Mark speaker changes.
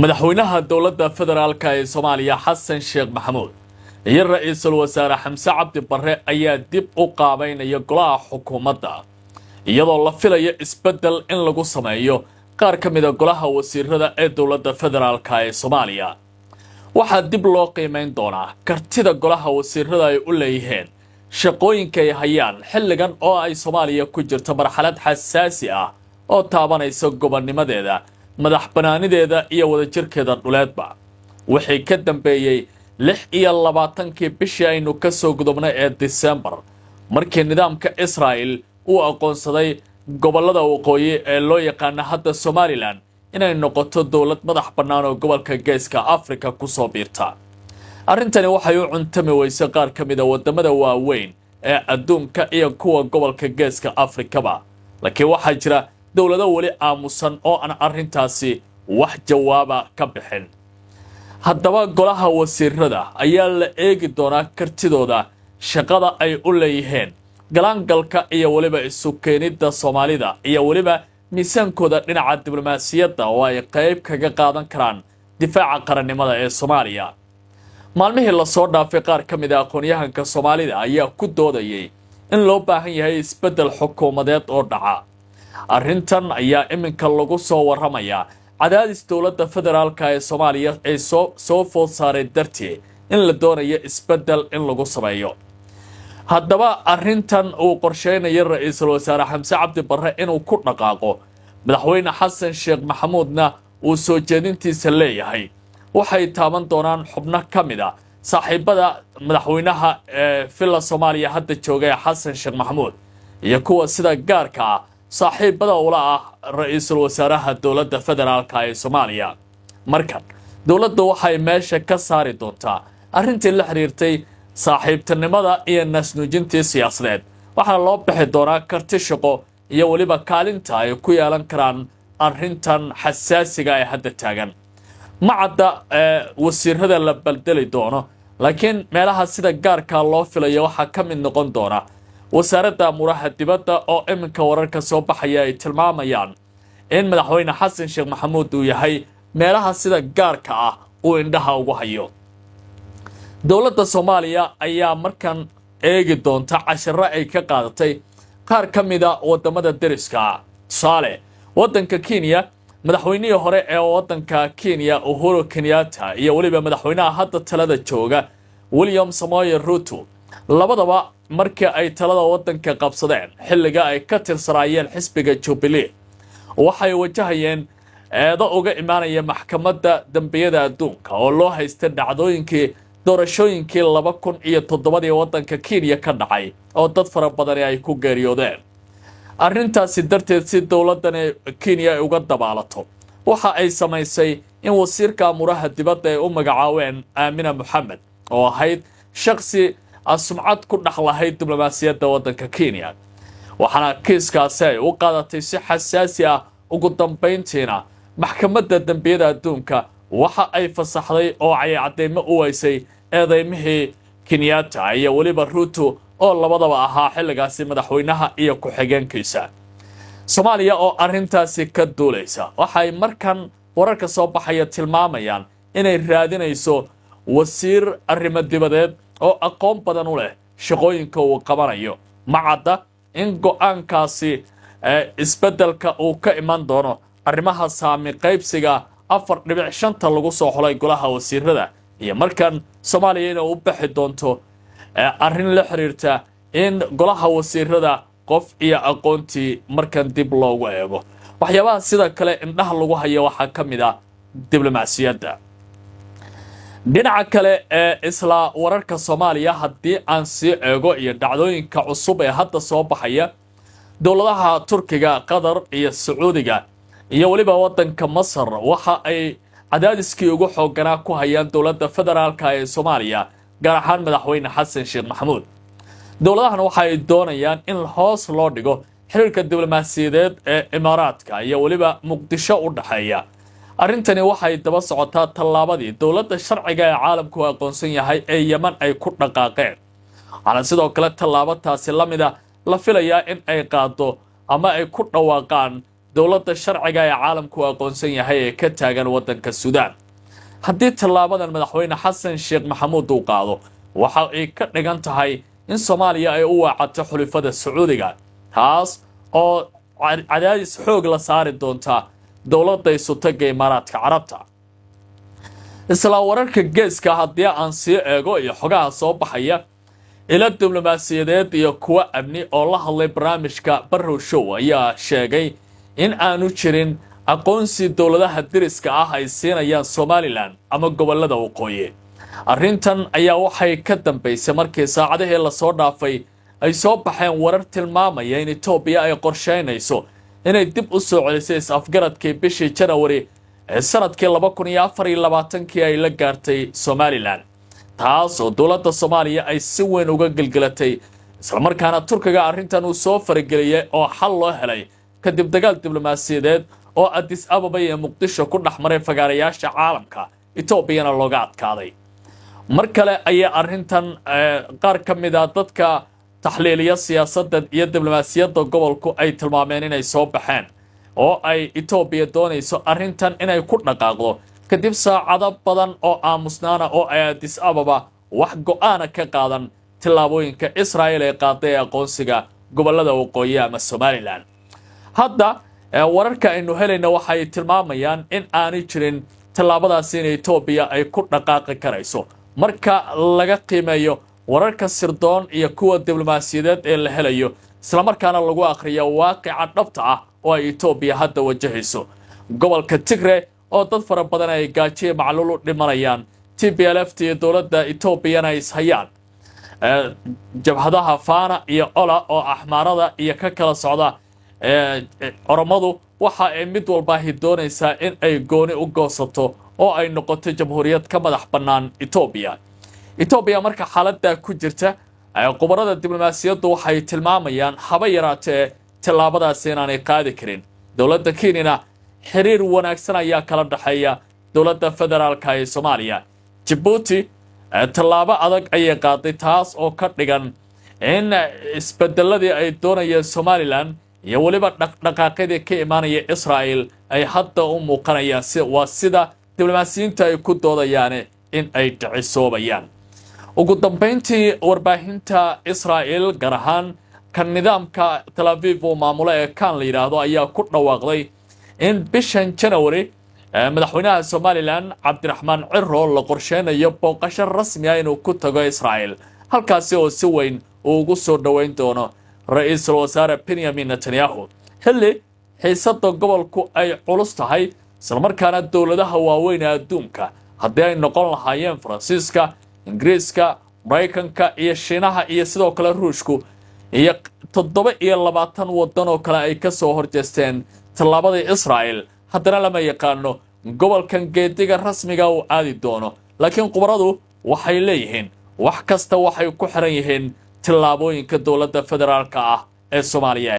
Speaker 1: madaxweynaha dowladda federaalka ee Soomaaliya Xasan Sheekh Maxamuud iyo ra'iisul wasaare Xamse Cabdi Barre ayaa dib u qaabeynaya golaha xukuumadda iyadoo la filayo isbedel in lagu sameeyo qaar ka mid ah golaha wasiirada ee dowladda federaalka ee Soomaaliya waxaa dib loo qiimeyn doonaa kartida golaha wasiirada ay u leeyihiin shaqooyinka ay hayaan xilligan oo ay Soomaaliya ku jirto marxalad xasaasi ah oo taabanaysa gobonnimadeeda madax banaanideeda iyo wadajirkeeda dhuleedba wixii ka dambeeyay 26 bishii aynu ka soo gudubnay ee December markii nidaamka Israel uu aqoonsaday gobolada waqooyi ee loo yaqaan hadda Somaliland inay noqoto dawlad madax bannaan oo gobolka Geeska Afrika ku soo biirta arrintani waxay u cuntami weysay qaar ka mid ah wadamada waaweyn ee adduunka iyo kuwa gobolka Geeska Afrikaba laakiin waxaa jira dawlado wali aamusan oo aan arrintaasi wax jawaaba ka bixin haddaba golaha wasiirada ayaa la eegi doonaa kartidooda shaqada ay u leeyihiin galaangalka iyo waliba isu keenida Soomaalida iyo waliba miisaankooda dhinaca diblomaasiyadda oo ay qayb kaga qaadan karaan difaaca qarannimada ee Soomaaliya maalmihii la soo dhaafay qaar ka mid ah aqoonyahanka Soomaalida ayaa ku doodayay in loo baahan yahay isbedel xukuumadeed oo dhaca arrintan ayaa iminka lagu soo warramaya cadaadis dowladda federaalka ee Soomaaliya ay soo food saaray dartii in la doonayo isbedel in lagu sameeyo haddaba arrintan uu qorsheynayo ra'iisul wasaare Xamse Cabdi Barre inuu ku dhaqaaqo madaxweyne Xasan Sheekh Maxamuudna uu soo jeedintiisa leeyahay waxay taaban doonaan xubno ka mid ah saaxiibada madaxweynaha filla Soomaaliya hadda jooga Xasan Sheekh Maxamuud iyo kuwa sida gaarka ah saaxiibada ula ah ra'iisul wasaaraha dowladda federaalka ee Soomaaliya markan dowladda waxay meesha ka saari doontaa arrintii la xiriirtay saaxiibtinimada iyo nasnuujintii siyaasadeed waxaana loo bixi doonaa karti shaqo iyo waliba kaalinta ay ku yeelan karaan arrintan xasaasiga ee hadda taagan macadda wasiirada la beldeli doono laakiin meelaha sida gaarka loo filayo waxaa ka mid noqon doona wasaaradda amuraha dibadda oo iminka wararka soo baxaya ay tilmaamayaan in madaxweyne Xasan Sheekh Maxamuud uu yahay meelaha sida gaarka ah uu indhaha ugu hayo dowladda Soomaaliya ayaa markan eegi doonta casharo ay ka qaadatay qaar ka mid ah wadamada deriska tusaale wadanka Kenya madaxweynihii hore ee wadanka Kenya Uhuru Kenyatta iyo waliba madaxweynaha hadda talada jooga William Samoei Ruto labadaba markii ay talada wadanka qabsadeen xilliga ay ka tirsanayeen xisbiga Jubilee waxay wajahayeen eedo uga imaanaya maxkamadda dambiyada adduunka oo loo haystay dhacdooyinkii doorashooyinkii 2007 wadanka Kenya ka dhacay oo dad fara badan ay ku geeriyoodeen arrintaasi darteed si dowladdan Kenya ay uga dabaalato waxa ay samaysay in wasiirka amuraha dibadda ay u magacaaween Aamina Mohamed oo ahayd shakhsi sumcad ku dhaxlahay diblomaasiyadda wadanka Kenya waxaana kiiskaasi ay u qaadatay si xasaasi ah ugu dambeyntiina maxkamadda dambiyada adduunka waxa ay fasaxday oo ay cadeymo u weysay eedeymihii Kenyatta iyo waliba Ruto oo labadaba ahaa xilligaasi madaxweynaha iyo ku-xigeenkiisa Soomaaliya oo arrintaasi ka duulaysa waxay markan wararka soo baxaya tilmaamayaan inay raadinayso wasiir arrimo dibadeed oo aqoon badan u leh shaqooyinka uu qabanayo macadda in go'aankaasi isbedelka uu ka iman doono arrimaha saami qaybsiga 4.5 lagu soo xulay golaha wasiirada iyo markan Soomaaliya inay u bixi doonto arrin la xiriirta in golaha wasiirada qof iyo aqoontii markan dib loogu eego waxyaabaha sida kale indhaha lagu hayo waxaa ka mid ah diblomaasiyadda dhinaca kale isla wararka Soomaaliya haddii aan sii eego iyo dhacdooyinka cusub ee hadda soo baxaya dowladaha Turkiga Qatar iyo Sacuudiga iyo waliba wadanka Masar waxa ay cadaadiskii ugu xooganaa ku hayaan dowladda federaalka ee Soomaaliya gaar ahaan madaxweyne Xasan Sheekh Maxamuud dowladahan waxa ay doonayaan in hoos loo dhigo xiriirka diblomaasiyadeed ee Imaaraadka iyo waliba Muqdisho u dhaxeeya arrintani waxay daba socotaa tallaabadii dowladda sharciga ee caalamku aqoonsan yahay ee Yemen ay ku dhaqaaqeen ana sidoo kale tallaabadaasi la filayaa in ay qaado ama ay ku dhawaaqaan dowladda sharciga ee caalamku aqoonsan yahay ee ka taagan waddanka Suudaan. haddii tallaabadan madaxweyne xasan sheekh maxamuud uu qaado waxa ay ka dhigan tahay in Soomaaliya ay u waacato xulafada Sacuudiga taas oo cadaadis xoog la saari doonta dowladda isutaga Imaaraadka Carabta. isla wararka geeska haddii aan sii eego iyo xogaha soo baxaya ila diblomaasiyadeed iyo kuwa amni oo la hadlay barnaamijka Barrow Show ayaa sheegay in aanu jirin aqoonsi dowladaha deriska ah ay siinayaan Somaliland ama gobolada waqooyi. arrintan ayaa waxay ka dambeysay markii saacadihii la soo dhaafay ay soo baxeen warar tilmaamaya in Itoobiya ay qorsheynayso inay dib u soo celiso is-afgaradkii bishii January ee sanadkii 2024 ay la gaartay Somaliland, taas oo dowladda Soomaaliya ay si weyn uga gilgilatay isla markaana Turkiga arrintan uu soo farageliyay oo xal loo helay kadib dagaal diblomaasiyadeed oo Addis Ababa iyo Muqdisho ku dhaxmaray fagaarayaasha caalamka Itoobiyana looga adkaaday. mar kale ayaa arrintan qaar ka mid ah dadka taxliiliya siyaasadda iyo diblomaasiyadda gobolku ay tilmaameen inay soo baxeen oo ay Itoobiya doonayso arrintan inay ku dhaqaaqdo kadib saacado badan oo aamusnaana oo ay Addis Ababa wax go'aan ka qaadan tillaabooyinka Israa'iil ee qaaday aqoonsiga gobolada waqooyi ama Somaliland. hadda wararka aynu helayna waxay tilmaamayaan in aanay jirin tillaabadaas in Itoobiya ay ku dhaqaaqi karayso marka laga qiimeeyo wararka sirdoon iyo kuwa diblomaasiyadeed ee la helayo isla markaana lagu akhriyo waaqica dhabta ah oo ay Itoobiya hadda wajahayso. gobolka Tigray oo dad fara badan ay gaajiye macluul u dhimanayaan, TPLF iyo dowladda Itoobiyana is hayaan, jabhadaha Faana iyo Ola oo axmaarada iyo ka kala socda Oromadu waxa ay mid walba doonaysaa in ay gooni u goosato oo ay noqoto jamhuuriyad ka madax bannaan Itoobiya marka xaaladda ku jirta qubarada diblomaasiyaddu waxay tilmaamayaan haba yaraatee tillaabadaas inaanay qaadi karin. dowladda Kenya xiriir wanaagsan ayaa kala dhaxeeya dowladda federaalka ee Soomaaliya. Djibouti tallaabo adag ayay qaaday taas oo ka dhigan in isbedeladii ay doonayeen Somaliland iyo waliba dhaqdhaqaaqyadii ka imaanaya Israa'iil ay hadda u muuqanayaan sida diblomaasiyiinta ay ku doodayaan in ay dhicisoobayaan. ugu dambeyntii warbaahinta Israa'iil gaar ahaan kan nidaamka Tel Aviv oo maamulo ee kan la yiraahdo ayaa ku dhawaaqday in bishan January madaxweynaha Somaliland Cabdiraxmaan Cirro la qorsheynayo booqasho rasmi ah inuu ku tago Israa'iil, halkaasi oo si weyn ugu soo dhaweyn doono ra'iisul wasaare Benjamin Netanyahu. xilli xiisadda gobolku ay culus tahay isla markaana dowladaha waaweyn ee adduunka haddii ay noqon lahaayeen Faransiiska, Ingiriiska, Mareykanka iyo Shiinaha iyo sidoo kale Ruushku iyo 27 waddan oo kale ay ka soo horjeesteen tallaabada Israa'iil, haddana lama yaqaano gobolkan geediga rasmiga uu aadi doono. laakiin qubaradu waxay leeyihiin wax kasta waxay ku xiran yihiin tillaabooyinka dowladda federaalka ah ee Soomaaliya.